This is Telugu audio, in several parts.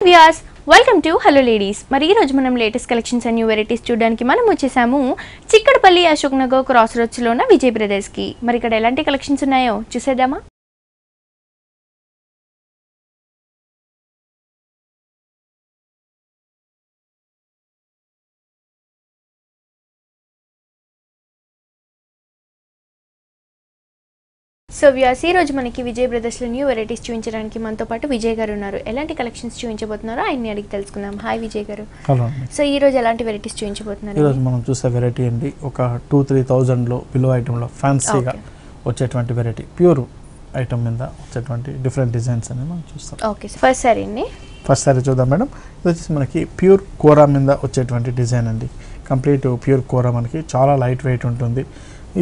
Viewers, welcome to hello ladies. మరి ఈ రోజు మనం latest collections and new varieties చూడడానికి మనం వచ్చేసాము చిక్కడపల్లి అశోక్ నగర్ క్రాస్ రోడ్స్ లో ఉన్న విజయ్ బ్రదర్స్ కి. మరి ఇక్కడ ఎలాంటి కలెక్షన్స్ ఉన్నాయో చూసేద్దామా? సో వ్యూయర్స్, ఈ రోజు మనకి విజయ్ బ్రదర్స్ లో న్యూ వెరైటీస్ చూపించడానికి మనతో పాటు విజయ్ గారు ఉన్నారు. ఎలాంటి కలెక్షన్స్ చూపించబోతున్నారో ఆయన్ని అడిగి తెలుసుకుందాం. హాయ్ విజయ్ గారు. హలో. సో ఈ రోజు ఎలాంటి వెరైటీస్ చూపించబోతున్నారు? ఈ రోజు మనం చూసే వెరైటీ అండి ఒక 2-3,000 లో బిలో ఐటమ్ లో ఫ్యాన్సీగా వచ్చేటువంటి వెరైటీ, ప్యూర్ ఐటమ్ మీద వచ్చేటువంటి డిఫరెంట్ డిజైన్స్ అనేది మనం చూస్తాం. ఓకే, ఫస్ట్ సారీ అండి. ఫస్ట్ సారీ చూద్దాం మేడం. ఇది వచ్చేసి మనకి ప్యూర్ కోరా మీద వచ్చేటువంటి డిజైన్ అండి. కంప్లీట్ ప్యూర్ కోరా, మనకి చాలా లైట్ వెయిట్ ఉంటుంది.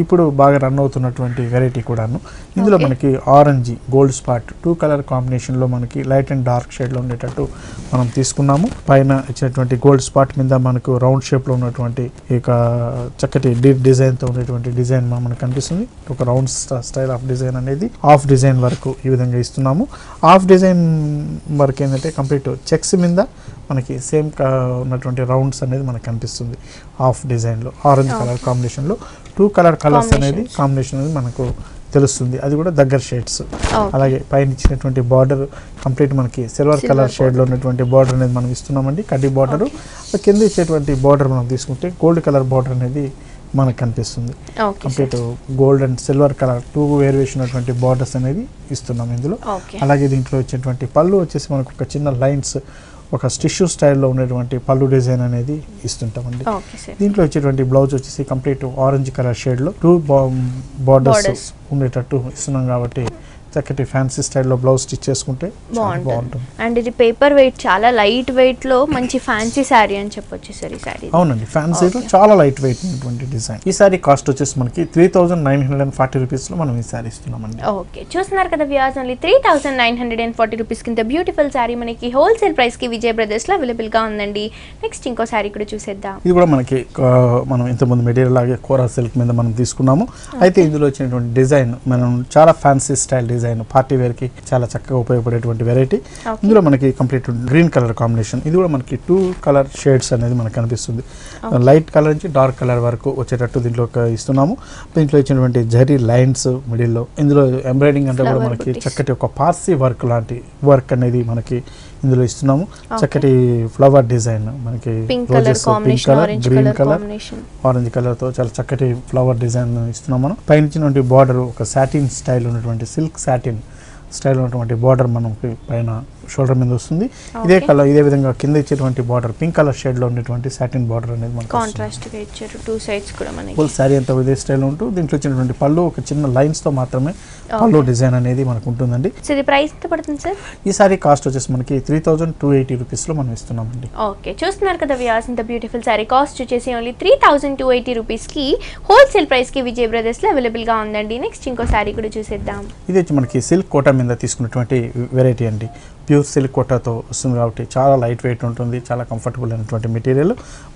ఇప్పుడు బాగా రన్ అవుతున్నటువంటి వెరైటీ కూడాను. ఇందులో మనకి ఆరెంజ్ గోల్డ్ స్పాట్ 2 కలర్ కాంబినేషన్లో మనకి లైట్ అండ్ డార్క్ షేడ్లో ఉండేటట్టు మనం తీసుకున్నాము. పైన ఇచ్చినటువంటి గోల్డ్ స్పాట్ మీద మనకు రౌండ్ షేప్లో ఉన్నటువంటి ఇక చక్కటి డీప్ డిజైన్తో ఉండేటువంటి డిజైన్ మనకు కనిపిస్తుంది. ఒక రౌండ్ స్టైల్ ఆఫ్ డిజైన్ అనేది హాఫ్ డిజైన్ వరకు ఈ విధంగా ఇస్తున్నాము. హాఫ్ డిజైన్ వరకు ఏంటంటే కంప్లీట్ చెక్స్ మీద మనకి సేమ్ ఉన్నటువంటి రౌండ్స్ అనేది మనకు కనిపిస్తుంది. హాఫ్ డిజైన్లో ఆరెంజ్ కలర్ కాంబినేషన్లో 2 కలర్ కలర్స్ అనేది కాంబినేషన్ అనేది మనకు తెలుస్తుంది. అది కూడా దగ్గర షేడ్స్. అలాగే పైన ఇచ్చినటువంటి బార్డర్ కంప్లీట్ మనకి సిల్వర్ కలర్ షేడ్లో ఉన్నటువంటి బార్డర్ అనేది మనం ఇస్తున్నామండి, కడ్డీ బార్డరు. కింద ఇచ్చేటువంటి బార్డర్ మనం తీసుకుంటే గోల్డ్ కలర్ బార్డర్ అనేది మనకు కనిపిస్తుంది. Complete gold and silver colour 2 variation ఉన్నటువంటి బార్డర్స్ అనేది ఇస్తున్నాం ఇందులో. అలాగే దీంట్లో వచ్చేటువంటి పళ్ళు వచ్చేసి మనకు ఒక చిన్న లైన్స్, ఒక టిష్యూ స్టైల్లో ఉండేటువంటి పళ్ళు డిజైన్ అనేది ఇస్తుంటామండి. దీంట్లో వచ్చేటువంటి బ్లౌజ్ వచ్చేసి కంప్లీట్ ఆరెంజ్ కలర్ షేడ్లో 2 బార్డర్స్ ఉండేటట్టు ఇస్తున్నాం కాబట్టి చక్కటి ఫ్యాన్సీ స్టైల్లో బ్లౌజ్ స్టిచ్ చేసుకుంటే బాగుంటుంది. అండ్ ఇది పేపర్ వెయిట్, చాలా లైట్ వెయిట్ లో మంచి ఫ్యాన్సీ శారీ అని చెప్పొచ్చు సార్ ఈ శారీ. అవునండి, ఫ్యాన్సీలో చాలా లైట్ వెయిట్ ఉన్నటువంటి డిజైన్. ఈ శారీ కాస్ట్ వచ్చేసి మనకి 3,940 రూపీస్ లో మనం ఈ శారీ ఇస్తున్నామండి. ఓకే, చూస్తున్నారు కదా వ్యూయర్స్, ఓన్లీ 3,940 రూపీస్ కింద బ్యూటిఫుల్ శారీ మనకి హోల్సేల్ ప్రైస్ కి విజయ్ బ్రదర్స్ లో అవైలబుల్ గా ఉందండి. నెక్స్ట్ ఇంకో శారీ కూడా చూసేద్దాం. ఇది కూడా మనకి మనం ఇంతకుముందు మెటీరియల్ లాగే కోరా సిల్క్ మీద మనం తీసుకున్నాము. అయితే ఇందులో వచ్చినటువంటి డిజైన్ మనం చాలా fancy style design, party wear కి చాలా చక్కగా ఉపయోగపడేటువంటి వెరైటీ. ఇందులో మనకి కంప్లీట్ గ్రీన్ కలర్ కాంబినేషన్. ఇది కూడా మనకి 2 కలర్ షేడ్స్ అనేది మనకు కనిపిస్తుంది. లైట్ కలర్ నుంచి డార్క్ కలర్ వరకు వచ్చేటట్టు దీంట్లో ఇస్తున్నాము. దీంట్లో ఇచ్చినటువంటి జరీ లైన్స్ మిడిల్లో, ఇందులో ఎంబ్రాయిడింగ్ అంటే కూడా మనకి చక్కటి ఒక పార్సీ వర్క్ లాంటి వర్క్ అనేది మనకి ఇందులో ఇస్తున్నాము. చక్కటి ఫ్లవర్ డిజైన్, మనకి roses pink colour, green colour, orange colour తో చాలా చక్కటి ఫ్లవర్ డిజైన్ ఇస్తున్నాం. మనం పైన ఇచ్చినటువంటి బార్డర్ ఒక సాటిన్ స్టైల్ ఉన్నటువంటి సిల్క్ సాటిన్ స్టైల్ ఉన్నటువంటి బార్డర్ మనకి పైన షోల్డర్ మీద వస్తుంది. ఇదే కలర్, ఇదే విధంగా కింద ఇచ్చేటువంటి బార్డర్ పింక్ కలర్ షేడ్ లో ఉన్నటువంటి సాటిన్ బార్డర్ అనేది మనకి కాంట్రాస్ట్ గా ఇచ్చారు. 2 సైడ్స్ కూడా మనకి ఫుల్ సారీ అంతా ఇదే స్టైల్ ఉంటూ దీంట్లో ఇచ్చినటువంటి పళ్ళు ఒక చిన్న లైన్స్ తో మాత్రమే పళ్ళు డిజైన్ అనేది మనకు ఉంటుందండి. సో ఇది ప్రైస్ ఎంత పడుతుంది సార్? ఈ సారీ కాస్ట్ వచ్చేసి మనకి 3,280 రూపీస్ లో మనం ఇస్తున్నామండి. ఓకే, చూస్తున్నారు కదా వ్యూయర్స్, ఇంత బ్యూటిఫుల్ సారీ కాస్ట్ వచ్చేసి ఓన్లీ 3,280 రూపీస్ కి హోల్సేల్ ప్రైస్ కి విజయ్ బ్రదర్స్ లో అవైలబుల్ గా ఉందండి. నెక్స్ట్ ఇంకో సారీ కూడా చూసేద్దాం. ఇది వచ్చి మనకి సిల్క్ కోటా మీద తీసుకున్నటువంటి వెరైటీ అండి. ప్యూర్ సిల్క్ కోటాతో వస్తుంది కాబట్టి చాలా లైట్ వెయిట్ ఉంటుంది, చాలా కంఫర్టబుల్ అయినటువంటి మెటీరియల్.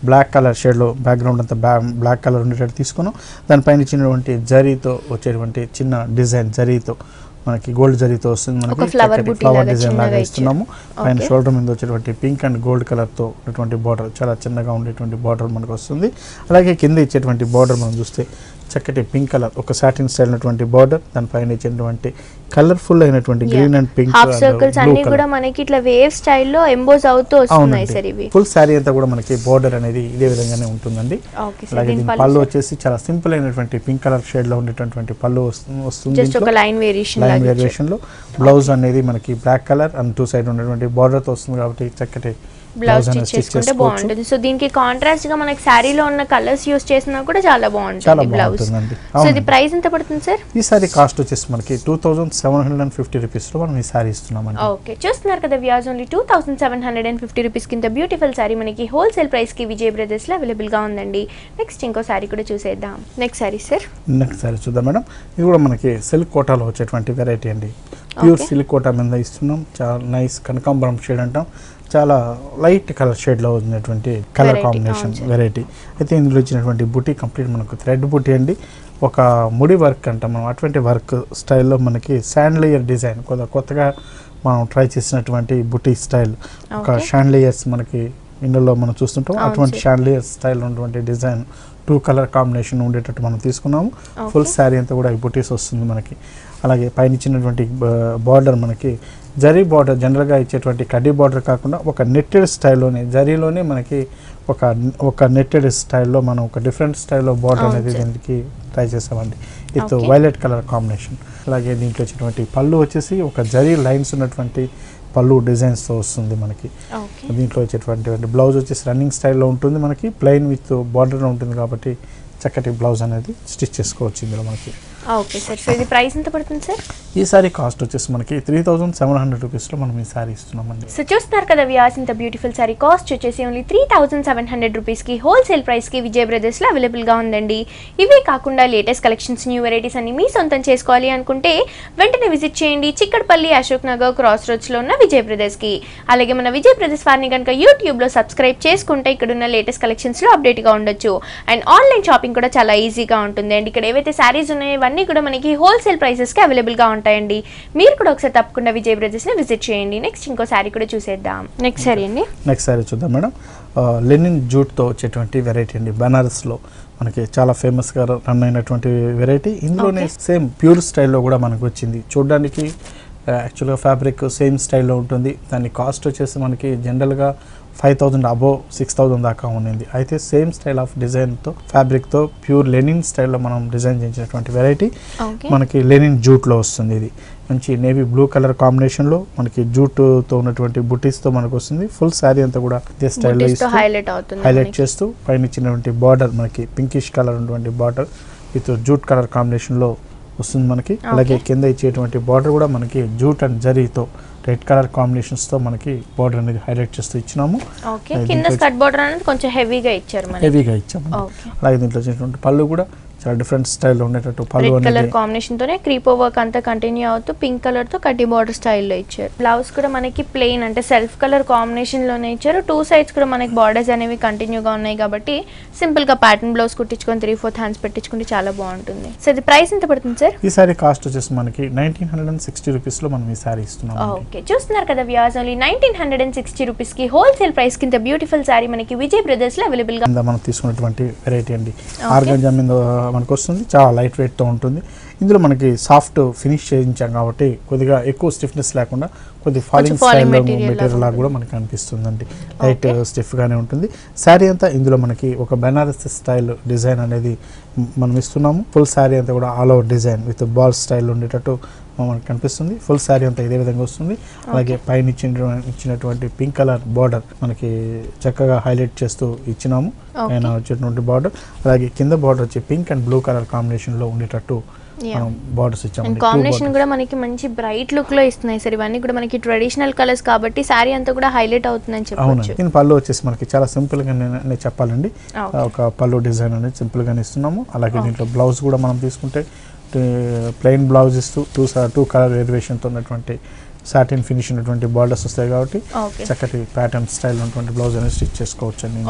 బ్లాక్ కలర్ షేడ్లో బ్యాక్గ్రౌండ్ అంతా బ్లాక్ కలర్ ఉండేటట్టు తీసుకున్నాం. దానిపైన ఇచ్చినటువంటి జరీతో వచ్చేటువంటి చిన్న డిజైన్, జరీతో మనకి గోల్డ్ జరీతో వస్తుంది. మనకి ఫ్లవర్ డిజైన్ లాగా ఇస్తున్నాము. పైన షోల్డర్ మీద వచ్చేటువంటి పింక్ అండ్ గోల్డ్ కలర్తో ఉన్నటువంటి బార్డర్, చాలా చిన్నగా ఉండేటువంటి బార్డర్ మనకు వస్తుంది. అలాగే కింద ఇచ్చేటువంటి బార్డర్ మనం చూస్తే చక్కటి పింక్ కలర్ ఒక సాటిన్ స్టైల్ ఉన్నటువంటి బార్డర్, దానిపైన ఇచ్చినటువంటి కలర్ఫుల్ అయినటువంటి green and pink half circles అన్ని కూడా మనకి ఇట్లా వేవ్ స్టైల్లో ఎంబోస్ అవుతూ వస్తున్నాయి సార్. ఇవి ఫుల్ సారీ అంతా కూడా మనకి బార్డర్ అనేది ఇదే విధంగానే ఉంటుందండి. అలాగే దీని పళ్ళు వచ్చేసి చాలా సింపుల్ అయినటువంటి పింక్ కలర్ షేడ్ లో ఉండేటువంటి పళ్ళు వస్తుంది. జస్ట్ ఒక లైన్ వేరియేషన్ లో బ్లౌజ్ అనేది మనకి బ్లాక్ కలర్ అండ్ 2 సైడ్ ఉన్నటువంటి బార్డర్ తో వస్తుంది కాబట్టి చక్కటి బ్లౌజ్ స్టిచ్ చేసుకుంటే బాగుంటుంది. సో దీనికి కాంట్రాస్ట్ గా మనకి శారీలో ఉన్న కలర్స్ యూస్ చేసినా కూడా చాలా బాగుంటుంది బ్లౌజ్. సో ఇది ప్రైస్ ఎంత పడుతుంది సార్? ఈ సారీ కాస్ట్ వచ్చేసి మనకి 2,750 రూపీస్ లో మనం ఈ సారీ ఇస్తున్నామండి. ఓకే, చూస్తున్నారు కదా వ్యూయర్స్, ఓన్లీ 2,750 రూపీస్ కింద బ్యూటిఫుల్ సారీ మనకి హోల్సేల్ ప్రైస్ కి విజయ్ బ్రదర్స్ లో అవైలబుల్ గా ఉందండి. నెక్స్ట్ ఇంకో సారీ కూడా చూసేద్దాం. Next sorry sir, next sorry చూద్దాం మేడం. ఇది కూడా మనకి సిల్క్ కోటాలో వచ్చేటువంటి వెరైటీ అండి. ప్యూర్ సిల్క్ కోటా మీద ఇస్తున్నాం. చాలా నైస్ కనకాంబరం షేడ్ అంటాం, చాలా లైట్ కలర్ షేడ్లో ఉన్నటువంటి కలర్ కాంబినేషన్ వెరైటీ. అయితే ఇందులో ఇచ్చినటువంటి బుటీ కంప్లీట్ మనకు థ్రెడ్ బుటీ అండి. ఒక ముడి వర్క్ అంటాం మనం, అటువంటి వర్క్ స్టైల్లో మనకి శాండ్లియర్ డిజైన్ కొత్తగా మనం ట్రై చేసినటువంటి బుటీ స్టైల్ ఒక షాండ్లియర్స్ మనకి ఇందులో మనం చూస్తుంటాం అటువంటి షాండ్లియర్ స్టైల్ ఉన్నటువంటి డిజైన్ 2 కలర్ కాంబినేషన్ ఉండేటట్టు మనం తీసుకున్నాము. ఫుల్ శారీ అంతా కూడా ఈ బుటీస్ వస్తుంది మనకి. అలాగే పైన ఇచ్చినటువంటి బార్డర్ మనకి జరీ బార్డర్, జనరల్గా ఇచ్చేటువంటి కడ్డీ బార్డర్ కాకుండా ఒక నెట్టెడ్ స్టైల్లోనే జరీలోనే మనకి ఒక నెట్టెడ్ స్టైల్లో మనం ఒక డిఫరెంట్ స్టైల్లో బార్డర్ అనేది దీనికి ట్రై చేసామండి. With violet colour combination. అలాగే దీంట్లో వచ్చేటువంటి పళ్ళు వచ్చేసి ఒక జరీ లైన్స్ ఉన్నటువంటి పళ్ళు డిజైన్స్తో వస్తుంది మనకి. దీంట్లో వచ్చేటువంటి బ్లౌజ్ వచ్చేసి రన్నింగ్ స్టైల్లో ఉంటుంది మనకి, ప్లెయిన్ విత్ బార్డర్ ఉంటుంది కాబట్టి చక్కటి బ్లౌజ్ అనేది స్టిచ్ చేసుకోవచ్చు ఇందులో మనకి. Okay sir. సో ఇది ప్రైస్ ఎంత పడుతుంది సార్? ఈ సారీ కాస్ట్ వచ్చేసి మనకి 3700 రూపీస్లో మనం ఈ సారీ ఇస్తున్నామండి. సో చూస్తున్నారు కదా వ్యూయర్స్, ఇంత బ్యూటిఫుల్ సారీ కాస్ట్ వచ్చేసి ఓన్లీ 3700 రూపీస్కి హోల్సేల్ ప్రైస్కి విజయ్ బ్రదర్స్లో అవైలబుల్గా ఉందండి. ఇవే కాకుండా లేటెస్ట్ కలెక్షన్స్, న్యూ వెరైటీస్ అన్ని మీ సొంతం చేసుకోవాలి అనుకుంటే వెంటనే విజిట్ చేయండి చిక్కడపల్లి అశోక్ నగర్ క్రాస్ రోడ్స్లో ఉన్న విజయ్ బ్రదర్స్కి. అలాగే మన విజయ్ బ్రదర్స్ వారిని కనుక యూట్యూబ్లో సబ్స్క్రైబ్ చేసుకుంటే ఇక్కడ ఉన్న లేటెస్ట్ కలెక్షన్స్లో అప్డేట్గా ఉండొచ్చు. అండ్ ఆన్లైన్ షాపింగ్ కూడా చాలా ఈజీగా ఉంటుంది. అండ్ ఇక్కడ ఏవైతే శారీస్ ఉన్నాయో ఇవన్నీ కూడా మనకి హోల్సేల్ ప్రైసెస్కి అవైలబుల్గా ఉంటాయండి. మీరు కూడా ఒకసారి తప్పకుండా విజయ్ బ్రదర్స్ని విజిట్ చేయండి. నెక్స్ట్ ఇంకో శారీ కూడా చూసేద్దాం. నెక్స్ట్ శారీ అండి, నెక్స్ట్ శారీ చూద్దాం మేడం. లెనిన్ జూట్తో వచ్చేటువంటి వెరైటీ అండి. బనారస్లో మనకి చాలా ఫేమస్గా రన్ అయినటువంటి వెరైటీ. ఇందులోనే సేమ్ ప్యూర్ స్టైల్లో కూడా మనకు వచ్చింది. చూడడానికి యాక్చువల్గా ఫ్యాబ్రిక్ సేమ్ స్టైల్లో ఉంటుంది. దాని కాస్ట్ వచ్చేసి మనకి జనరల్గా 5000 అబోవ్ 6000 దాకా ఉంది. అయితే సేమ్ స్టైల్ ఆఫ్ డిజైన్తో ఫ్యాబ్రిక్తో ప్యూర్ లెనిన్ స్టైల్లో మనం డిజైన్ చేసినటువంటి వెరైటీ మనకి లెనిన్ జూట్లో వస్తుంది. ఇది మంచి నేవీ బ్లూ కలర్ కాంబినేషన్లో మనకి జూట్తో ఉన్నటువంటి బుటీస్తో మనకు వస్తుంది. ఫుల్ శారీ అంతా కూడా ఇదే స్టైల్లో హైలైట్ చేస్తూ పైన ఇచ్చినటువంటి బార్డర్ మనకి పింకిష్ కలర్ ఉన్నటువంటి బార్డర్ విత్ జూట్ కలర్ కాంబినేషన్లో వస్తుంది మనకి. అలాగే కింద ఇచ్చేటువంటి బార్డర్ కూడా మనకి జూట్ అండ్ జరీతో రెడ్ కలర్ కాంబినేషన్స్తో మనకి బార్డర్ అనేది హైలైట్ చేస్తూ ఇచ్చినాము. హెవీగా ఇచ్చాము. అలాగే దీంట్లో వచ్చేటువంటి పళ్ళు కూడా చాలా డిఫరెంట్ స్టైల్లో ఉండేటట్టు పళ్ళు కలర్ కాంబినేషన్ తోనే క్రీపో వర్క్ అంతా కంటిన్యూ అవుతూ పింక్ కలర్ తో కడ్డీ బార్డర్ స్టైల్లో ఇచ్చారు. బ్లౌజ్ కూడా మనకి ప్లెయిన్ అంటే సెల్ఫ్ కలర్ కాంబినేషన్ లోనే ఇచ్చారు. 2 సైడ్స్ కూడా మనకి బార్డర్స్ అనేవి కంటిన్యూగా ఉన్నాయి కాబట్టి సింపుల్ గా ప్యాటర్న్ బ్లౌజ్ కుట్టించుకొని 3/4 హ్యాండ్స్ పెట్టించుకుంటే చాలా బాగుంటుంది. సో ఇది ప్రైస్ ఎంత పడుతుంది సార్? ఈ సారీ కాస్ట్ వచ్చేసి మనకి 1960 రూపీస్లో మనం ఈ సారీ ఇస్తున్నాం. ఓకే, చూస్తున్నారు కదా వ్యూయర్స్, ఓన్లీ 1960 రూపీస్కి హోల్సేల్ ప్రైస్ కింద బ్యూటిఫుల్ సారీ మనకి విజయ్ బ్రదర్స్ లో అవైలబుల్ గా మనం తీసుకున్నటువంటి వెరైటీ అండి. ఆర్గాంజా మీద మనకు వస్తుంది, చాలా లైట్ వెయిట్తో ఉంటుంది. ఇందులో మనకి సాఫ్ట్ ఫినిష్ చేయించాం కాబట్టి కొద్దిగా ఎక్కువ స్టిఫ్నెస్ లేకుండా కొద్దిగా ఫాలింగ్ స్టైల్లో మెటీరియల్ లాగా కూడా మనకి అనిపిస్తుందండి. లైట్ స్టిఫ్గానే ఉంటుంది శారీ అంతా. ఇందులో మనకి ఒక బెనారస్ స్టైల్ డిజైన్ అనేది మనం ఇస్తున్నాము. ఫుల్ శారీ అంతా కూడా all over design with ball style ఉండేటట్టు మనకు కనిపిస్తుంది. ఫుల్ శారీ అంతా ఇదే విధంగా వస్తుంది. అలాగే పైన ఇచ్చినటువంటి పింక్ కలర్ బార్డర్ మనకి చక్కగా హైలైట్ చేస్తూ ఇచ్చినాము. పైన వచ్చేటువంటి బార్డర్, అలాగే కింద బార్డర్ వచ్చి పింక్ అండ్ బ్లూ కలర్ కాంబినేషన్లో ఉండేటట్టు బార్డర్స్ ఇచ్చాము. కాంబినేషన్ కూడా మనకి మంచి బ్రైట్ లుక్ లో ఇస్తున్నాయి సార్. ఇవన్నీ కూడా మనకి ట్రెడిషనల్ కలర్స్ కాబట్టి శారీ అంతా కూడా హైలైట్ అవుతుందని చెప్పొచ్చు. దీని పళ్ళు వచ్చేసి మనకి చాలా సింపుల్ గా నేను చెప్పాలండి. ఒక పళ్ళు డిజైన్ అనేది సింపుల్ గానే ఇస్తున్నాము. అలాగే దీంట్లో బ్లౌజ్ కూడా మనం తీసుకుంటే ప్లెయిన్ బ్లౌజ్ ఇస్తూ 2 కలర్ వేరియేషన్తో ఉన్నటువంటి సాటిన్ ఫినిష్ ఉన్నటువంటి బార్డర్స్ వస్తాయి కాబట్టి చక్కటి ప్యాటర్న్ స్టైల్ ఉన్నటువంటి బ్లౌజ్ అనేది స్టిచ్ చేసుకోవచ్చు అండి.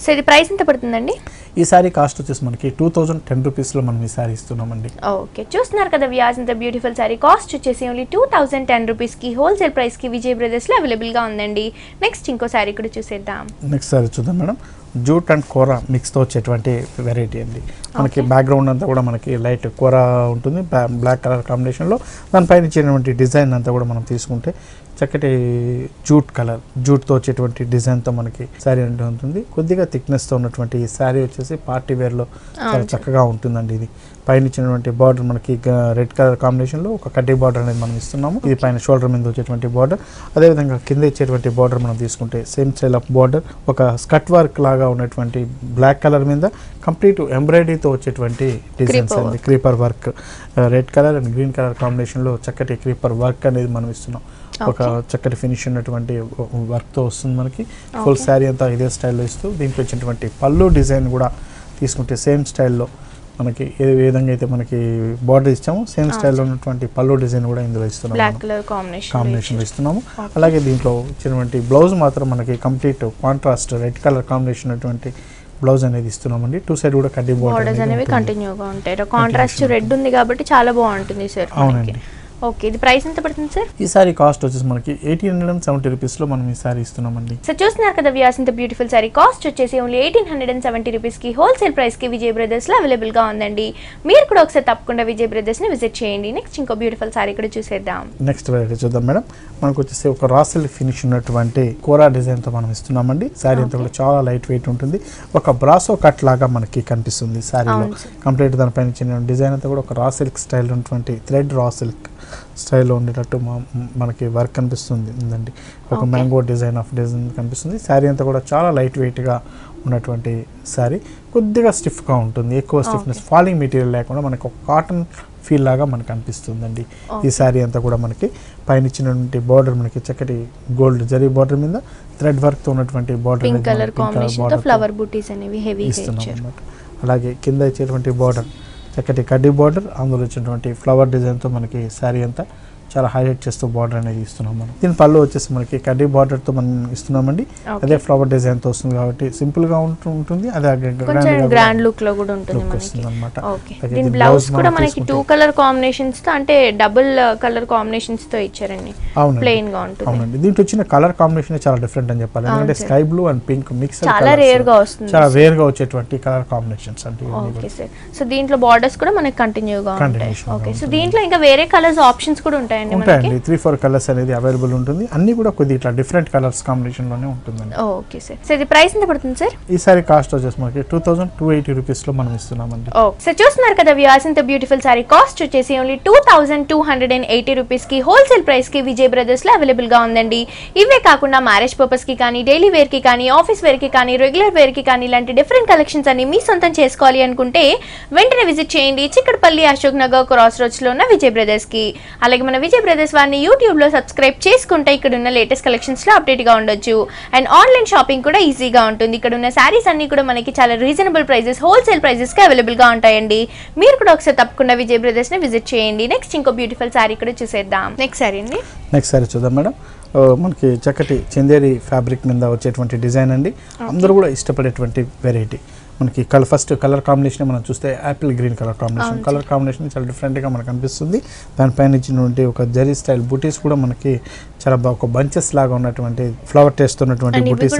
సో ఇది ప్రైస్ ఎంత పడుతుందండి? ఈ సారీ కాస్ట్ వచ్చేసి మనకి 2010 రూపీస్లో మనం ఈ సారీ ఇస్తున్నామండి. ఓకే, చూస్తున్నారు కదా వ్యూయర్స్, ఇంత బ్యూటిఫుల్ సారీ కాస్ట్ వచ్చేసి ఓన్లీ 2010 రూపీస్కి హోల్సేల్ ప్రైస్కి విజయ్ బ్రదర్స్లో అవైలబుల్గా ఉందండి. నెక్స్ట్ ఇంకో సారీ కూడా చూసేద్దాం. నెక్స్ట్ సారీ చూద్దాం మేడం. జూట్ అండ్ కోరా మిక్స్తో వచ్చేటువంటి వెరైటీ అండి. మనకి బ్యాక్గ్రౌండ్ అంతా కూడా మనకి లైట్ కోరా ఉంటుంది బ్లాక్ కలర్ కాంబినేషన్లో. దానిపైన ఇచ్చినటువంటి డిజైన్ అంతా కూడా మనం తీసుకుంటే చక్కటి జూట్ కలర్ జూట్తో వచ్చేటువంటి డిజైన్తో మనకి శారీ అంటే ఉంటుంది. కొద్దిగా థిక్నెస్తో ఉన్నటువంటి ఈ శారీ వచ్చేసి పార్టీ వేర్లో చాలా చక్కగా ఉంటుందండి. ఇది పైన ఇచ్చినటువంటి బార్డర్ మనకి రెడ్ కలర్ కాంబినేషన్లో ఒక కడ్డీ బార్డర్ అనేది మనం ఇస్తున్నాము. ఇది పైన షోల్డర్ మీద వచ్చేటువంటి బార్డర్. అదేవిధంగా కింద ఇచ్చేటువంటి బార్డర్ మనం తీసుకుంటే సేమ్ స్టైల్ ఆఫ్ బార్డర్ ఒక స్కర్ట్ వర్క్ లాగా ఉన్నటువంటి బ్లాక్ కలర్ మీద కంప్లీట్ ఎంబ్రాయిడరీతో వచ్చేటువంటి డిజైన్స్ అండి. Creeper work red colour and green colour కాంబినేషన్లో చక్కటి క్రీపర్ వర్క్ అనేది మనం ఇస్తున్నాం. ఒక చక్కటి ఫినిష్ ఉన్నటువంటి వర్క్తో వస్తుంది మనకి. ఫుల్ శారీ అంతా ఇదే స్టైల్లో ఇస్తూ దీంట్లో వచ్చినటువంటి పళ్ళు డిజైన్ కూడా తీసుకుంటే సేమ్ స్టైల్లో మనకి ఏ విధంగా అయితే మనకి బార్డర్ ఇచ్చాము సేమ్ స్టైల్లో ఉన్నటువంటి పళ్ళు డిజైన్ కూడా ఇందులో ఇస్తున్నాము, కాంబినేషన్ ఇస్తున్నాము. అలాగే దీంట్లో ఇచ్చినటువంటి బ్లౌజ్ మాత్రం మనకి complete contrast red colour combination ఉన్నటువంటి బ్లౌజ్ అనేది ఇస్తున్నామండి. 2 సైడ్ కూడా కడ్డీ బార్డర్స్ అనేవి కంటిన్యూగా ఉంటాయి. కాంట్రాస్ట్ రెడ్ ఉంది కాబట్టి చాలా బాగుంటుంది సార్. అవునండి. ఓకే, ఇది ప్రైస్ ఎంత పడుతుంది సార్? ఈ సారీ కాస్ట్ వచ్చేసి మనకి 1870 రూపీస్లో మనం ఈ సారీ ఇస్తున్నామండి. సో చూస్తున్నారు కదా వ్యూయర్స్, ఇంత బ్యూటిఫుల్ సారీ కాస్ట్ వచ్చేసి ఓన్లీ 1870 రూపీస్కి హోల్సేల్ ప్రైస్కి విజయ్ బ్రదర్స్లో అవైలబుల్గా ఉందండి. మీరు కూడా ఒకసారి తప్పకుండా విజయ్ బ్రదర్స్ని విజిట్ చేయండి. నెక్స్ట్ ఇంకో బ్యూటిఫుల్ సారీ కూడా చూసేద్దాం. నెక్స్ట్ వెరైటీ చూద్దాం మేడం. మనకు వచ్చేసి ఒక రాసిల్ ఫినిష్ ఉన్నటువంటి కోరా డిజైన్తో మనం ఇస్తున్నామండి. సారీ అంతా కూడా చాలా లైట్ వెయిట్ ఉంటుంది. ఒక బ్రాసో కట్ లాగా మనకి కనిపిస్తుంది సారీలో. కంప్లీట్ దానిపైన చిన్న డిజైన్ అంతా కూడా ఒక రా సిల్క్ స్టైల్ ఉన్నటువంటి థ్రెడ్ రా సిల్క్ స్టైల్లో ఉండేటట్టు మనకి వర్క్ కనిపిస్తుంది ఉందండి. ఒక మ్యాంగో డిజైన్ కనిపిస్తుంది. శారీ అంతా కూడా చాలా లైట్ వెయిట్గా ఉన్నటువంటి శారీ. కొద్దిగా స్టిఫ్గా ఉంటుంది, ఎక్కువ స్టిఫ్నెస్, ఫాలింగ్ మెటీరియల్ లేకుండా మనకు ఒక కాటన్ ఫీల్ లాగా మనకు అనిపిస్తుందండి. ఈ శారీ అంతా కూడా మనకి పైన ఇచ్చినటువంటి బార్డర్ మనకి చక్కటి గోల్డ్ జరీ బార్డర్ మీద థ్రెడ్ వర్క్తో ఉన్నటువంటి బార్డర్ పింక్ కలర్ కాంబినేషన్తో ఫ్లవర్ బూటీస్ అనేవి హెవీగా ఇచ్చారు. అలాగే కింద ఇచ్చేటువంటి బార్డర్ చక్కటి కడ్డీ బార్డర్, అందులో వచ్చినటువంటి ఫ్లవర్ డిజైన్తో మనకి శారీ అంతా చాలా హైలైట్ చేస్తూ బార్డర్ అనేది ఇస్తున్నాం మనం. దీని పళ్ళు వచ్చేసి మనకి కడ్డీ బార్డర్తో మనం ఇస్తున్నామండి. అదే ఫ్లవర్ డిజైన్తో వస్తుంది కాబట్టి సింపుల్గా ఉంటుంది. అదే గ్రాండ్ లుక్ లో కూడా ఉంటుంది అనమాట. దీని బ్లౌజ్ కూడా మనకి 2 కలర్ కాంబినేషన్స్ తో, అంటే డబుల్ కలర్ కాంబినేషన్స్ తో ఇచ్చారండి. ప్లెయిన్ గా ఉంటుంది. అవునండి, దీంట్లో వచ్చిన కలర్ కాంబినేషన్ చాలా డిఫరెంట్ అని చెప్పాలి. ఎందుకంటే sky blue and pink mix చాలా రేర్ గా వస్తుంది, చాలా రేర్ గా వచ్చేటువంటి కలర్ కాంబినేషన్స్ అంటే. Okay sir. సో దీంట్లో బార్డర్స్ కూడా మనకి కంటిన్యూగా ఉంటాయి. ఓకే, సో దీంట్లో ఇంకా వేరే కలర్స్ ఆప్షన్స్ కూడా ఉంటాయి. ఉంటాయండి, 3-4 కలర్స్ అనేది అవైలబుల్ ఉంటుంది. అన్ని కూడా కొద్దిగా ఇట్లా డిఫరెంట్ కలర్స్ కాంబినేషన్ లోనే ఉంటుందండి. Okay sir. సో ఇది ప్రైస్ ఎంత పడుతుంది సార్? ఈ సారీ కాస్ట్ వచ్చేసి మనకి 2280 రూపీస్ లో మనం ఇస్తున్నామండి. సార్ చూస్తున్నారు కదా వ్యూయర్స్, ఇంత బ్యూటిఫుల్ సారీ కాస్ట్ వచ్చేసి ఓన్లీ 2280 రూపీస్ కి హోల్సేల్ ప్రైస్ కి విజయ్ బ్రదర్స్ లో అవైలబుల్ గా ఉందండి. ఇవే కాకుండా మ్యారేజ్ పర్పస్ కి కానీ, డైలీ వేర్ కి కానీ, ఆఫీస్ వేర్ కి కానీ, రెగ్యులర్ వేర్ కి కానీ ఇలాంటి డిఫరెంట్ కలెక్షన్స్ అన్ని మీ సొంతం చేసుకోవాలి అనుకుంటే వెంటనే విజిట్ చేయండి చిక్కడపల్లి అశోక్ నగర్ క్రాస్ రోడ్స్ లో ఉన్న విజయ్ బ్రదర్స్ కి. అలాగే మన విజయ్ బ్రదర్స్ వారిని యూట్యూబ్ లో సబ్స్క్రైబ్ చేసుకుంటే ఇక్కడ ఉన్న లేటెస్ట్ కలెక్షన్స్ లో అప్డేట్ గా ఉండొచ్చు. అండ్ ఆన్లైన్ షాపింగ్ కూడా ఈజీగా ఉంటుంది. ఇక్కడ ఉన్న శారీస్ అన్ని కూడా మనకి చాలా రీజనబుల్ ప్రైజెస్, హోల్సేల్ ప్రైజెస్ కి అవైలబుల్ గా ఉంటాయండి. మీరు కూడా ఒకసారి తప్పకుండా విజయ్ బ్రదర్స్ ని విజిట్ చేయండి. నెక్స్ట్ ఇంకో బ్యూటిఫుల్ శారీ కూడా చూసేద్దాం. నెక్స్ట్ శారీ అండి. నెక్స్ట్ శారీ చూద్దాం మేడం. మనకి చక్కటి చందేరి ఫ్యాబ్రిక్ మీద వచ్చేటువంటి డిజైన్ అండి. అందరూ కూడా ఇష్టపడేటువంటి వెరైటీ. మనకి ఫస్ట్ కలర్ కాంబినేషన్ మనం చూస్తే యాపిల్ గ్రీన్ కలర్ కాంబినేషన్ చాలా డిఫరెంట్గా మనకు అనిపిస్తుంది. దానిపైన ఇచ్చినటువంటి ఒక జరీ స్టైల్ బుటీస్ కూడా మనకి చాలా ఒక బంచెస్ లాగా ఉన్నటువంటి ఫ్లవర్ టేస్ట్ ఉన్నటువంటి బుటీస్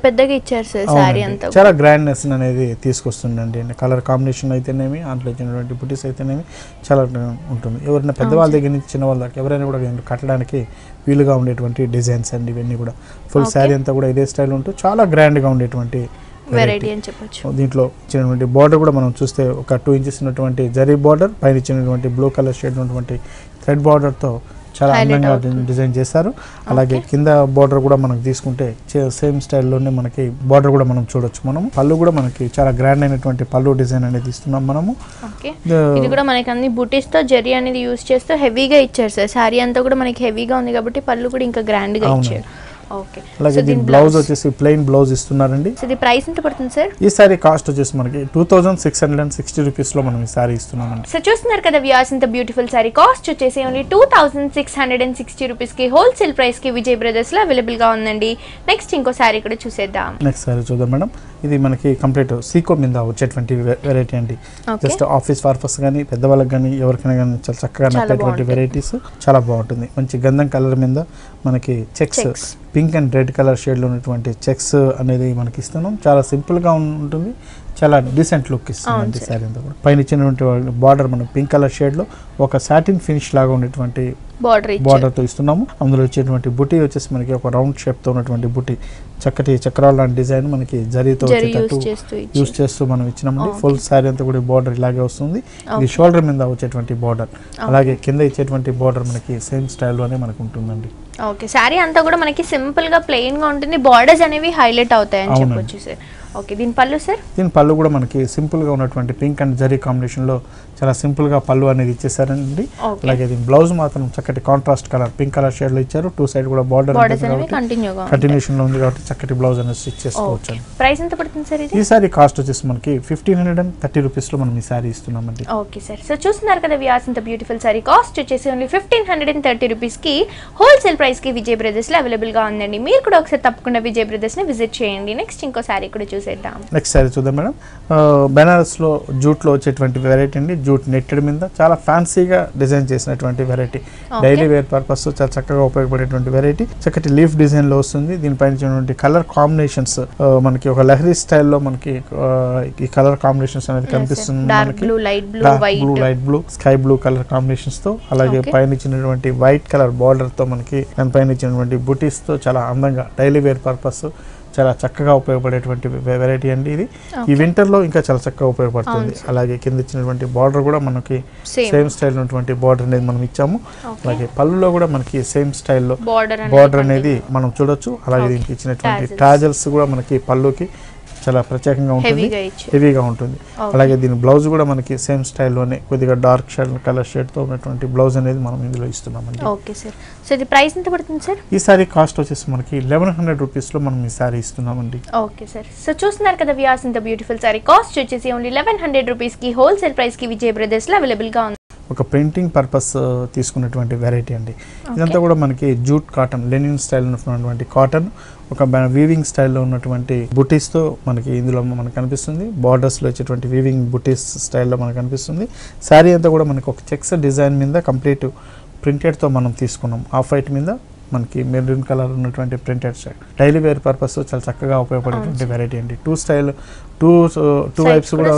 పెద్దగా ఇచ్చారు సార్. సారీ అంతా చాలా గ్రాండ్నెస్ అనేది తీసుకొస్తుందండి. కలర్ కాంబినేషన్ అయితేనేమి, దాంట్లో ఇచ్చినటువంటి బుటీస్ అయితేనేమి చాలా ఉంటుంది. ఎవరైనా పెద్దవాళ్ళ దగ్గర నుంచి చిన్న వాళ్ళ దాకా ఎవరైనా కూడా కట్టడానికి వీలుగా ఉండేటువంటి డిజైన్స్ అండి. ఇవన్నీ కూడా ఫుల్ శారీ అంతా కూడా ఇదే స్టైల్ ఉంటూ చాలా గ్రాండ్గా ఉండేటువంటి వెరైటీ అని చెప్పొచ్చు. దీంట్లో ఇచ్చినటువంటి బార్డర్ కూడా మనం చూస్తే ఒక 2 ఇంచెస్ ఉన్నటువంటి జరీ బార్డర్, పైన ఇచ్చినటువంటి బ్లూ కలర్ షేడ్ ఉన్నటువంటి థ్రెడ్ బార్డర్తో చాలా అందంగా డిజైన్ చేశారు. అలాగే కింద బార్డర్ కూడా మనకు తీసుకుంటే సేమ్ స్టైల్లోనే మనకి బార్డర్ కూడా మనం చూడొచ్చు. మనం పళ్ళు కూడా మనకి చాలా గ్రాండ్ అయినటువంటి పళ్ళు డిజైన్ అనేది ఇస్తున్నాం మనము. ఇది కూడా మనకి అన్ని బూటీస్ తో జరీ అనేది యూజ్ చేస్తూ హెవీగా ఇచ్చారు సార్. సారీ అంతా కూడా మనకి హెవీగా ఉంది కాబట్టి పళ్ళు కూడా ఇంకా గ్రాండ్ గా ఇచ్చారు. ఓకే, అలాగే దీని బ్లౌజ్ వచ్చేసి ప్లెయిన్ బ్లౌజ్ ఇస్తున్నారండి. సో ఇది ప్రైస్ ఎంత పడుతుంది సార్? ఈ సారీ కాస్ట్ వచ్చేసి మనకి 2660 రూపీస్ లో మనం ఈ సారీ ఇస్తున్నామండి. సో చూస్తున్నారు కదా వ్యూయర్స్, ఇంత బ్యూటిఫుల్ సారీ కాస్ట్ వచ్చేసి ఓన్లీ 2660 రూపీస్ కి హోల్సేల్ ప్రైస్ కి విజయ్ బ్రదర్స్ లో అవైలబుల్ గా ఉందండి. నెక్స్ట్ ఇంకో సారీ కూడా చూసేద్దాం. నెక్స్ట్ సారీ చూద్దాం మేడం. ఇది మనకి కంప్లీట్ సీకో మీద వచ్చేటువంటి వెరైటీ అండి. జస్ట్ ఆఫీస్ పర్పస్ కానీ, పెద్దవాళ్ళకి కానీ, ఎవరికైనా కానీ చాలా చక్కగా నచ్చేటువంటి వెరైటీస్. చాలా బాగుంటుంది. మంచి గంధం కలర్ మీద మనకి checks, pink and red colour షేడ్లో ఉన్నటువంటి చెక్స్ అనేది మనకి ఇస్తున్నాం. చాలా సింపుల్గా ఉంటుంది, చాలా డీసెంట్ లుక్ ఇస్తుంది శారీ అంతా కూడా. పైన ఇచ్చినటువంటి బార్డర్ మనం పింక్ కలర్ షేడ్లో ఒక సాటిన్ ఫినిష్ లాగా ఉండేటువంటి బార్డర్తో ఇస్తున్నాము. అందులో వచ్చేటువంటి బుటీ వచ్చేసి మనకి ఒక రౌండ్ షేప్తో ఉన్నటువంటి బుటీ, చక్కటి చక్రాల లాంటి డిజైన్ మనకి జరీతో వచ్చేటట్టు యూస్ చేస్తూ మనం ఇచ్చినామండి. ఫుల్ శారీ అంతా కూడా బార్డర్ ఇలాగే వస్తుంది. ఇది షోల్డర్ మీద వచ్చేటువంటి బార్డర్, అలాగే కింద ఇచ్చేటువంటి బార్డర్ మనకి సేమ్ స్టైల్లోనే మనకు ఉంటుందండి. ఓకే, శారీ అంతా కూడా మనకి సింపుల్ గా ప్లెయిన్ గా ఉంటుంది. బార్డర్స్ అనేవి హైలైట్ అవుతాయని చెప్పొచ్చు సార్. ఓకే, దీని పళ్ళు సార్? దీని పళ్ళు కూడా మనకి సింపుల్ గా ఉన్నటువంటి పింక్ అండ్ జరీ కాంబినేషన్ లో చాలా సింపుల్ గా పళ్ళు అనేది ఇచ్చేసారండి. అలాగే దీని బ్లౌజ్ మాత్రం చక్కటి contrast colour pink colour shade లో ఇచ్చారు. 2 సైడ్ కూడా బార్డర్ కంటిన్యూషన్ లో ఉంది కాబట్టి చక్కటి బ్లౌజ్ అనేది స్టిచ్ చేసుకోవచ్చు. ప్రైస్ ఎంత పడుతుంది సార్ ఇది? ఈ సారీ కాస్ట్ వచ్చేసి మనకి 1530 రూపీస్ లో మనం ఈ సారీ ఇస్తున్నామండి. Okay sir. సో చూస్తున్నారు కదా వ్యూయర్స్, ఇంత బ్యూటిఫుల్ సారీ కాస్ట్ వచ్చేసి ఓన్లీ 1530 రూపీస్ కి హోల్సేల్ ప్రైస్ కి విజయ్ బ్రదర్స్ లో అవైలబుల్ గా ఉందండి. మీరు కూడా ఒకసారి తప్పకుండా విజయ్ బ్రదర్స్ ని విజిట్ చేయండి. నెక్స్ట్ ఇంకో సారీ కూడా చూసేద్దాం. నెక్స్ట్ సారీ చూద్దాం మేడం. బెనారస్లో జూట్లో వచ్చేటువంటి వెరైటీ అండి. జూట్ నెట్టెడ్ మీద చాలా ఫ్యాన్సీగా డిజైన్ చేసినటువంటి వెరైటీ. డైలీ వేర్ పర్పస్ చాలా చక్కగా ఉపయోగపడేటువంటి వెరైటీ. చక్కటి లీఫ్ డిజైన్లో వస్తుంది. దీనిపైన కలర్ కాంబినేషన్స్ మనకి ఒక లహరీ స్టైల్లో మనకి ఈ కలర్ కాంబినేషన్స్ అనేది కనిపిస్తుంది. మనకి light blue, sky blue colour combinations తో, అలాగే పైన ఇచ్చినటువంటి వైట్ కలర్ బార్డర్ తో మనకి దానిపైన ఇచ్చినటువంటి బుటీస్ తో చాలా అందంగా డైలీ వేర్ పర్పస్ చాలా చక్కగా ఉపయోగపడేటువంటి వెరైటీ అండి ఇది. ఈ వింటర్ లో ఇంకా చాలా చక్కగా ఉపయోగపడుతుంది. అలాగే కింద ఇచ్చినటువంటి బార్డర్ కూడా మనకి సేమ్ స్టైల్ ఉన్నటువంటి బార్డర్ అనేది మనం ఇచ్చాము. అలాగే పళ్ళులో కూడా మనకి సేమ్ స్టైల్లో బార్డర్ అనేది మనం చూడొచ్చు. అలాగే దీనికి ఇచ్చినటువంటి టాజల్స్ కూడా మనకి పళ్ళుకి చాలా ప్రత్యేకంగా ఉంటుంది, హెవీగా ఉంటుంది. అలాగే దీని బ్లౌజ్ కూడా మనకి సేమ్ స్టైల్లోనే కొద్దిగా డార్క్ షేడ్ కలర్ షేడ్తో ఉన్నటువంటి బ్లౌజ్ అనేది మనం ఇందులో ఇస్తున్నామండి. Okay sir. సో ఇది ప్రైస్ ఎంత పడుతుంది సార్? ఈ సారీ కాస్ట్ వచ్చేసి మనకి 1100 రూపీస్లో మనం ఈ సారీ ఇస్తున్నామండి. Okay sir. సో చూస్తున్నారు కదా వ్యూయర్స్, ఇంత బ్యూటిఫుల్ సారీ కాస్ట్ వచ్చేసి ఓన్లీ 1100 రూపీస్కి హోల్సేల్ ప్రైస్కి విజయ్ బ్రదర్స్లో అవైలబుల్గా ఉంది. ఒక ప్రింటింగ్ పర్పస్ తీసుకున్నటువంటి వెరైటీ అండి. ఇదంతా కూడా మనకి జూట్ కాటన్, లెనిన్ స్టైల్ ఉన్నటువంటి కాటన్, ఒక వీవింగ్ స్టైల్లో ఉన్నటువంటి బుటీస్తో మనకి ఇందులో మనకు కనిపిస్తుంది. బార్డర్స్లో వచ్చేటువంటి వీవింగ్ బుటీస్ స్టైల్లో మనకు కనిపిస్తుంది. శారీ అంతా కూడా మనకి ఒక చెక్స్ డిజైన్ మీద కంప్లీట్ ప్రింటెడ్తో మనం తీసుకున్నాం. ఆఫ్ వైట్ మీద మనకి మెరూన్ కలర్ ఉన్నటువంటి printed shirt. Daily wear purpose చాలా చక్కగా ఉపయోగపడేటువంటి వెరైటీ అండి. టూ వైప్స్ కూడా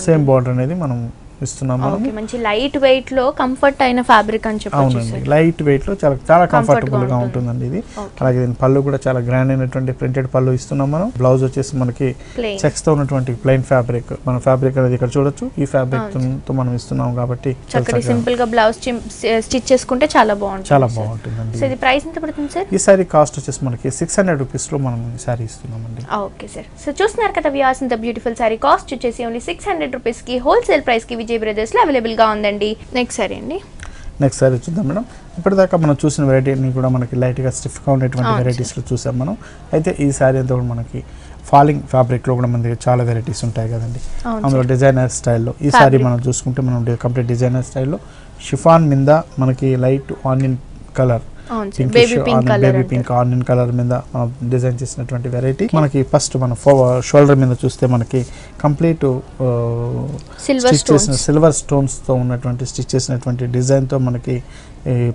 సేమ్ బార్డర్ అనేది మనం ఇస్తున్నాం. మంచి లైట్ వెయిట్ లో కంఫర్ట్ అయిన ఫ్యాబ్రిక్ అని చెప్పొచ్చు. అవునండి, లైట్ వెయిట్ లో చాలా కంఫర్టబుల్ గా ఉంటుందండి ఇది. అలాగే దీని పళ్ళు కూడా చాలా గ్రాండ్ అయినటువంటి ప్రింటెడ్ పళ్ళు ఇస్తున్నాం మనం. బ్లౌజ్ వచ్చేసి మనకి చెక్స్ తో ఉన్నటువంటి ప్లెయిన్ ఫ్యాబ్రిక్, మన ఫ్యాబ్రిక్ అనేది ఇక్కడ చూడొచ్చు. ఈ ఫ్యాబ్రిక్ తో మనం ఇస్తున్నాం కాబట్టి సింపుల్ గా బ్లౌజ్ స్టిచ్ చేసుకుంటే చాలా బాగుంటుందండి. సో ఇది ప్రైస్ ఎంత పడుతుంది సార్? ఈ సారీ కాస్ట్ వచ్చేసి మనకి 600 రూపీస్ లో మనం ఈ సారీ ఇస్తున్నామండి. Okay sir. సో చూస్తున్నారు కదా వ్యూయర్స్, ఇంత బ్యూటిఫుల్ సారీ కాస్ట్ వచ్చేసి ఓన్లీ 600 రూపీస్ కి హోల్సేల్ ప్రైస్ కి విజయ్ బ్రదర్స్ లో అవైలబుల్ గా ఉందండి. నెక్స్ట్ సారీ అండి. నెక్స్ట్ సారీ చూద్దాం మేడం. ఇప్పటిదాకా మనం చూసిన వెరైటీని కూడా మనకి లైట్గా స్టిఫ్గా ఉండేటువంటి వెరైటీస్లో చూసాం మనం. అయితే ఈ సారీ అంతా కూడా మనకి ఫాలింగ్ ఫ్యాబ్రిక్లో కూడా మన దగ్గర చాలా వెరైటీస్ ఉంటాయి కదండి. అందులో డిజైనర్ స్టైల్లో ఈ సారీ మనం చూసుకుంటే మనం కంప్లీట్ డిజైనర్ స్టైల్లో షిఫాన్ మీద మనకి light onion colour, baby pink onion colour మీద మనం డిజైన్ చేసినటువంటి వెరైటీ. మనకి ఫస్ట్ మన షోల్డర్ మీద చూస్తే మనకి కంప్లీట్ సిల్వర్ స్టోన్స్ తో ఉన్నటువంటి స్టిచ్ చేసినటువంటి డిజైన్ తో మనకి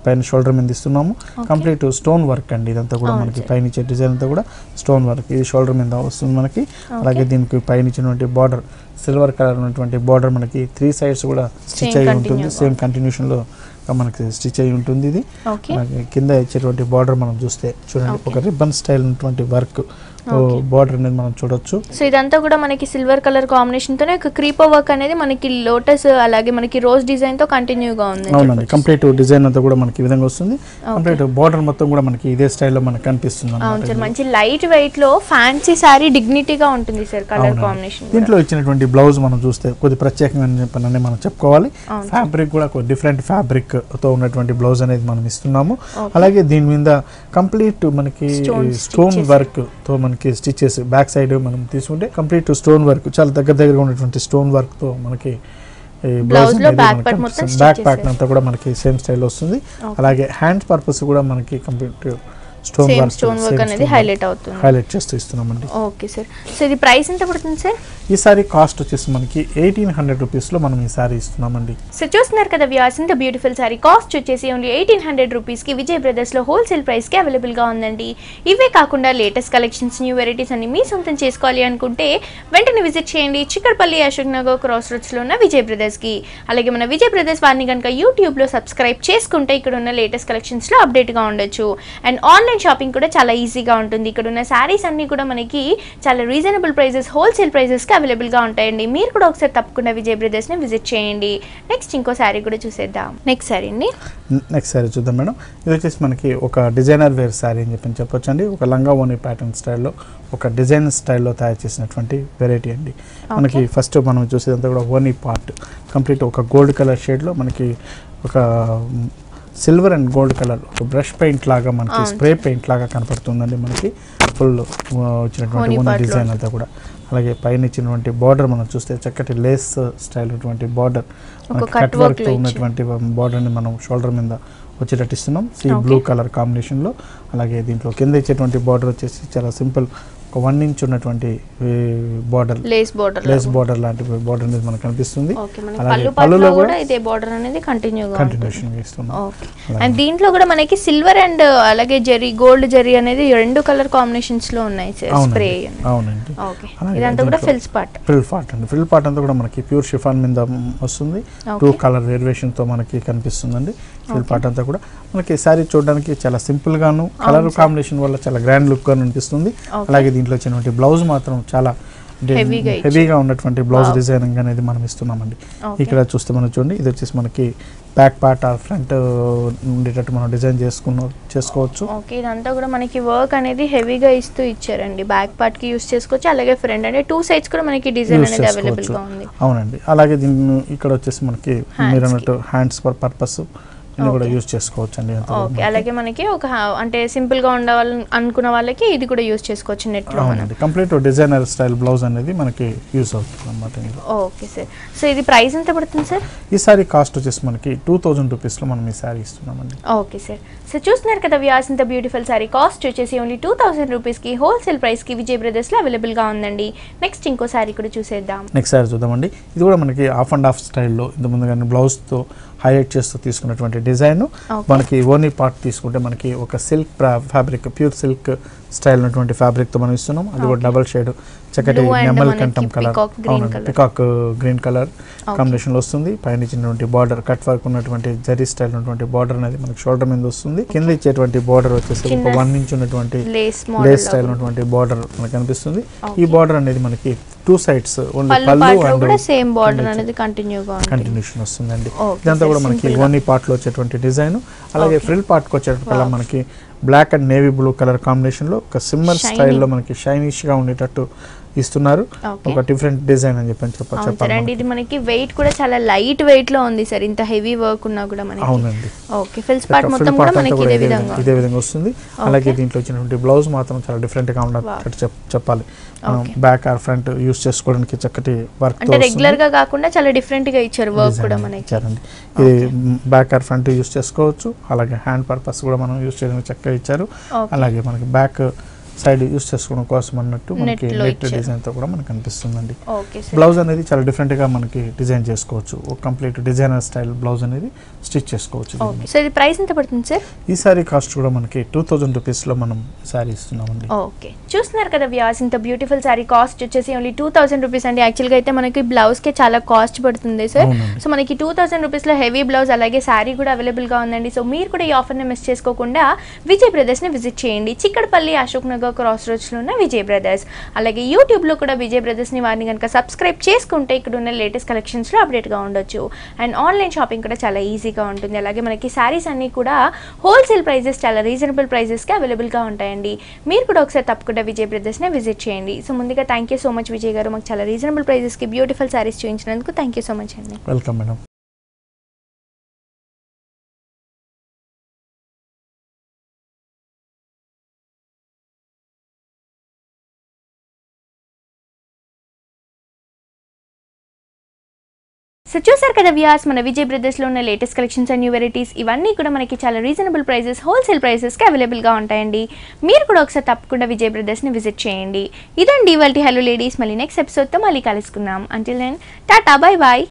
పైన షోల్డర్ మీద ఇస్తున్నాము. కంప్లీట్ స్టోన్ వర్క్ అండి ఇదంతా కూడా. మనకి పైన ఇచ్చే డిజైన్ అంతా కూడా స్టోన్ వర్క్, ఇది షోల్డర్ మీద వస్తుంది మనకి. అలాగే దీనికి పైన ఇచ్చినటువంటి బార్డర్ సిల్వర్ కలర్ ఉన్నటువంటి బార్డర్ మనకి 3 సైడ్స్ కూడా స్టిచ్ అయి ఉంటుంది. సేమ్ కంటిన్యూషన్ లో మనకి స్టిచ్ అయి ఉంటుంది ఇది. కింద ఇచ్చేటువంటి బార్డర్ మనం చూస్తే చూడండి, ఒక రిబ్బన్ స్టైల్ ఉన్నటువంటి వర్క్ బార్డర్ అనేది మనం చూడొచ్చు. సో ఇదంతా కూడా మనకి సిల్వర్ కలర్ కాంబినేషన్ తోనే ఒక క్రీపర్ వర్క్ అనేది మనకి లోటస్ అలాగే మనకి రోజ్ డిజైన్ తో కంటిన్యూగా ఉంది. అవునండి, కంప్లీట్ డిజైన్ అంతా కూడా మనకి ఈ విధంగా వస్తుంది. కంప్లీట్ బార్డర్ మొత్తం కూడా మనకి ఇదే స్టైల్లో మనకి కనిపిస్తుంది. అవును సార్, మంచి లైట్ వెయిట్ లో ఫ్యాన్సీ సారీ డిగ్నిటీగా ఉంటుంది సార్ కలర్ కాంబినేషన్. దీంట్లో ఇచ్చినటువంటి బ్లౌజ్ మనం చూస్తే కొద్ది ప్రత్యేకంగా మనం చెప్పుకోవాలి. ఫ్యాబ్రిక్ కూడా ఒక డిఫరెంట్ ఫ్యాబ్రిక్ తో ఉన్నటువంటి బ్లౌజ్ అనేది మనం ఇస్తున్నాము. అలాగే దీని మీద కంప్లీట్ మనకి స్టోన్ వర్క్ తో మనకి స్టిచ్ చేసి బ్యాక్ సైడ్ మనం తీసుకుంటే కంప్లీట్ స్టోన్ వర్క్, చాలా దగ్గరగా ఉన్నటువంటి స్టోన్ వర్క్ తో మనకి బ్యాక్ ప్యాక్ అంతా కూడా మనకి సేమ్ స్టైల్ వస్తుంది. అలాగే హ్యాండ్ పర్పస్ కూడా మనకి కంప్లీట్ స్టోన్ వర్క్ అనేది హైలైట్ చేస్తూ ఇస్తున్నామండి. Okay sir. సో ఇది ప్రైస్ ఎంత పడుతుంది సార్? ఈ సారీ కాస్ట్ వచ్చేసి మనకి 1800 రూపీస్ లో మనం ఈ సారీ ఇస్తున్నామండి. సో చూస్తున్నారు కదా వ్యూయర్స్, ఇంత బ్యూటిఫుల్ సారీ కాస్ట్ వచ్చేసి ఓన్లీ 1800 రూపీస్ కి విజయ్ బ్రదర్స్ లో హోల్సేల్ ప్రైస్ కి అవైలబుల్ గా ఉందండి. ఇవే కాకుండా లేటెస్ట్ కలెక్షన్స్, న్యూ వెరైటీస్ అన్ని మీ సొంతం చేసుకోవాలి అనుకుంటే వెంటనే విజిట్ చేయండి చిక్కడపల్లి అశోక్ నగర్ క్రాస్ రోడ్స్ లో ఉన్న విజయ్ బ్రదర్స్ కి. అలాగే మన విజయ్ బ్రదర్స్ వారిని కనుక యూట్యూబ్ లో సబ్స్క్రైబ్ చేసుకుంటే ఇక్కడ ఉన్న లేటెస్ట్ కలెక్షన్స్ లో అప్డేట్ గా ఉండొచ్చు. అండ్ ఆన్లైన్ షాపింగ్ కూడా చాలా ఈజీగా ఉంటుంది. ఇక్కడ ఉన్న శారీస్ అన్ని కూడా మనకి చాలా రీజనబుల్ ప్రైజెస్, హోల్సేల్ ప్రైజెస్ కి అవైలబుల్ గా ఉంటాయండి. మీరు కూడా ఒకసారి తప్పకుండా విజయ్ బ్రదర్స్ ని విజిట్ చేయండి. నెక్స్ట్ ఇంకో శారీ కూడా చూసేద్దాం. నెక్స్ట్ శారీ అండి. నెక్స్ట్ శారీ చూద్దాం మేడం. ఇది వచ్చేసి మనకి ఒక డిజైనర్ వేర్ శారీ అని చెప్పొచ్చు అండి. ఒక లంగా ఓని ప్యాటర్న్ స్టైల్లో, ఒక డిజైన్ స్టైల్లో తయారు చేసినటువంటి వెరైటీ అండి. మనకి ఫస్ట్ మనం చూసేదంతా కూడా ఓనీ పార్ట్ కంప్లీట్ ఒక గోల్డ్ కలర్ షేడ్లో మనకి ఒక సిల్వర్ అండ్ గోల్డ్ కలర్ ఒక బ్రష్ పెయింట్ లాగా మనకి స్ప్రే పెయింట్ లాగా కనపడుతుందండి. మనకి ఫుల్ వచ్చినటువంటి ఓనీ డిజైన్ అంతా కూడా. అలాగే పైన ఇచ్చినటువంటి బార్డర్ మనం చూస్తే చక్కటి లేస్ స్టైల్ ఉన్నటువంటి బార్డర్, కట్ వర్క్ ఉన్నటువంటి బార్డర్ని మనం షోల్డర్ మీద వచ్చేటట్టు ఇస్తున్నాం. సీ బ్లూ కలర్ కాంబినేషన్లో. అలాగే దీంట్లో కింద ఇచ్చేటువంటి బార్డర్ వచ్చేసి చాలా సింపుల్ ఒక 1 ఇంచ్ ఉన్నటువంటి బార్డర్ లేస్ బార్డర్ లాంటి బార్డర్ అనేది మనకు కనిపిస్తుంది. ఓకే మనకి పళ్ళులో కూడా ఇదే బార్డర్ అనేది కంటిన్యూషన్ ఇస్తున్నాం. ఓకే అండ్ దీంట్లో కూడా మనకి సిల్వర్ అండ్ అలాగే జెరీ గోల్డ్ జెరీ అనేది 2 కలర్ కాంబినేషన్స్ లో ఉన్నాయి సార్ స్ప్రే. అవునండి. ఓకే ఇదంతా కూడా ఫ్రిల్ పార్ట్ అండి. ఫ్రిల్ పార్ట్ అంతా కూడా మనకి ప్యూర్ షిఫాన్ మీద వస్తుంది. 2 కలర్ వేరియేషన్ తో మనకి కనిపిస్తుందండి. ఫ్రిల్ పార్ట్ అంతా కూడా మనకి సారీ చూడడానికి చాలా సింపుల్ గాను కలర్ కాంబినేషన్ వల్ల చాలా గ్రాండ్ లుక్ గా అనిపిస్తుంది. అలాగే దీంట్లో వచ్చినటువంటి బ్లౌజ్ మాత్రం చాలా హెవీగా ఉన్నటువంటి బ్లౌజ్ డిజైనింగ్ అనేది మనం ఇస్తున్నామండి. ఇక్కడ చూస్తే మనం చూడండి, ఇది వచ్చేసి మనకి బ్యాక్ పార్ట్ ఆర్ ఫ్రంట్ ఉండేటట్టు మనం డిజైన్ చేసుకోవచ్చు. ఓకే ఇదంతా కూడా మనకి వర్క్ అనేది హెవీగా ఇస్తూ ఇచ్చారండి. బ్యాక్ పార్ట్ కి యూస్ చేసుకోవచ్చు, అలాగే ఫ్రంట్ అంటే 2 సైడ్స్ కూడా మనకి డిజైన్ అనేది అవైలబుల్ గా ఉంది. అవునండి. అలాగే దీన్ని ఇక్కడ వచ్చేసి మనకి మీరు అన్నట్టు హ్యాండ్స్ పర్పస్ ఇది కూడా యూస్ చేసుకోవచ్చు అండి. ఓకే అలాగే మనకి ఒక అంటే సింపుల్ గా ఉండాలని అనుకున్న వాళ్ళకి ఇది కూడా యూస్ చేసుకోవచ్చు నెట్ లో. అవునండి. కంప్లీట్ డిజైనర్ స్టైల్ బ్లౌజ్ అనేది మనకి యూస్ అవుతుంది అన్నమాట. Okay sir. సో ఇది ప్రైస్ ఎంత పడుతుంది సార్? ఈ సారీ కాస్ట్ వచ్చేసి మనకి 2000 రూపీస్ లో మనం ఈ సారీ ఇస్తున్నామండి. Okay sir. సో చూస్తున్నారు కదా వ్యూయర్స్, ఇంత బ్యూటిఫుల్ సారీ కాస్ట్ వచ్చేసి ఓన్లీ 2000 రూపీస్ కి హోల్సేల్ ప్రైస్ కి విజయ్ బ్రదర్స్ లో అవైలబుల్ గా ఉందండి. నెక్స్ట్ ఇంకో సారీ కూడా చూసేద్దాం. నెక్స్ట్ సారీ చూద్దామండి. ఇది కూడా మనకి ఆఫ్ అండ్ ఆఫ్ స్టైల్లో ఇంత ముందుగానే బ్లౌజ్ తో హైలైట్ చేస్తూ తీసుకున్నటువంటి డిజైన్. మనకి ఓనీ పార్ట్ తీసుకుంటే మనకి ఒక silk fabric, pure silk style ఉన్నటువంటి ఫ్యాబ్రిక్ తో మనం ఇస్తున్నాం. అది కూడా డబల్ షేడ్ చక్కటి నెమల్ కంఠం colour, peacock green colour combination లో వస్తుంది. పైన ఇచ్చినటువంటి బార్డర్ కట్ వర్క్ ఉన్నటువంటి జరీ స్టైల్ ఉన్నటువంటి బార్డర్ అనేది మనకి షోల్డర్ మీద వస్తుంది. కింద ఇచ్చేటువంటి బార్డర్ వచ్చేసి ఒక 1 ఇంచ్ ఉన్నటువంటి లేస్ స్టైల్ ఉన్నటువంటి బార్డర్ మనకి కనిపిస్తుంది. ఈ బార్డర్ అనేది మనకి 2 సైడ్స్ ఓన్లీ పళ్ళు అండ్ సేమ్ బార్డర్ అనేది కంటిన్యూషన్ వస్తుందండి. ఇదంతా కూడా మనకి ఓనీ పార్ట్ లో వచ్చేటువంటి డిజైన్. అలాగే ఫ్రిల్ పార్ట్ కి వచ్చేటప్పుడు మనకి black and navy blue colour combination లో ఒక సిమ్మర్ స్టైల్లో మనకి షైనిష్ గా ఉండేటట్టు ఇస్తున్నారు. ఒక డిఫరెంట్ డిజైన్ అని చెప్పాలి. ఇది మనకి వెయిట్ కూడా చాలా లైట్ వెయిట్ లో ఉంది సార్, ఇంత హెవీ వర్క్ ఉన్నా కూడా మనకి. అవునండి. ఓకే ఫిల్స్ పార్ట్ మొత్తం కూడా మనకి ఇదే విధంగా వస్తుంది. అలాగే దీంట్లో వచ్చినటువంటి బ్లౌజ్ మాత్రం చాలా డిఫరెంట్ గా ఉన్నట్టు చెప్పాలి. బ్యాక్ ఆర్ ఫ్రంట్ యూస్ చేసుకోవడానికి చక్కటి వర్క్ అంటే రెగ్యులర్ గా కాకుండా చాలా డిఫరెంట్ గా ఇచ్చారు వర్క్ కూడా మనకి ఇచ్చారండి. ఇది బ్యాక్ ఆర్ ఫ్రంట్ యూస్ చేసుకోవచ్చు. అలాగే హ్యాండ్ పర్పస్ కూడా మనం యూస్ చేయడానికి చక్కగా ఇచ్చారు. అలాగే మనకి బ్యాక్ సైడ్ యూస్ చేసుకోవడం కోసం అన్నట్టు మనకి నెట్ డిజైన్ తో కూడా మనకు కనిపిస్తుందండి. బ్లౌజ్ అనేది చాలా డిఫరెంట్ గా మనకి డిజైన్ చేసుకోవచ్చు. ఒక కంప్లీట్ డిజైనర్ స్టైల్ బ్లౌజ్ అనేది స్టిచ్ చేసుకోవచ్చు. సో ఇది ప్రైస్ ఎంత పడుతుంది సార్? ఈ సారీ కాస్ట్ కూడా మనకి 2000 రూపీస్ లో మనం సారీ ఇస్తున్నామండి. ఓకే చూస్తున్నారు కదా వ్యూయర్స్, ఇంత బ్యూటిఫుల్ సారీ కాస్ట్ వచ్చేసి ఓన్లీ 2000 రూపీస్ అండి. యాక్చువల్ గా అయితే మనకి బ్లౌజ్ కి చాలా కాస్ట్ పడుతుంది సార్. సో మనకి 2000 రూపీస్ లో హెవీ బ్లౌజ్ అలాగే సారీ కూడా అవైలబుల్ గా ఉందండి. సో మీరు కూడా ఈ ఆఫర్ ని మిస్ చేసుకోకుండా విజయ్ బ్రదర్స్ ని విజిట్ చేయండి. చిక్కడపల్లి అశోక్ నగర్ క్రాస్ రోడ్స్ లో ఉన్న విజయ్ బ్రదర్స్. అలాగే యూట్యూబ్ లో కూడా విజయ్ బ్రదర్స్ ని వారిని కనుక సబ్స్క్రైబ్ చేసుకుంటే ఇక్కడ ఉన్న లేటెస్ట్ కలెక్షన్స్ లో అప్డేట్ గా ఉండొచ్చు. అండ్ ఆన్లైన్ షాపింగ్ కూడా చాలా ఈజీగా ఉంటుంది. అలాగే మనకి సారీస్ అన్ని కూడా హోల్సేల్ ప్రైజెస్ చాలా రీజనబుల్ ప్రైజెస్ కి అవైలబుల్ గా ఉంటాయండి. మీరు కూడా ఒకసారి తప్పకుండా విజయ్ బ్రదర్స్ ని విజిట్ చేయండి. సో ముందుగా thank you so much Vijay garu, మాకు చాలా రీజనబుల్ ప్రైజెస్ కి బ్యూటిఫుల్ సారీస్ చూపించినందుకు థ్యాంక్ యూ సో మచ్ అండి. Welcome madam. సో చూసారు కదా వ్యూయర్స్, మన విజయ్ బ్రదర్స్ లో ఉన్న latest collections and new varieties ఇవన్నీ కూడా మనకి చాలా రీజనబుల్ ప్రైజెస్, హోల్సేల్ ప్రైసెస్ కి అవైలబుల్ గా ఉంటాయండి. మీరు కూడా ఒకసారి తప్పకుండా విజయ్ బ్రదర్స్ ని విజిట్ చేయండి. ఇదండి ఇవాల్టి హలో లేడీస్. మళ్ళీ నెక్స్ట్ ఎపిసోడ్ తో మళ్ళీ కలుసుకుందాం. Until then tata bye bye.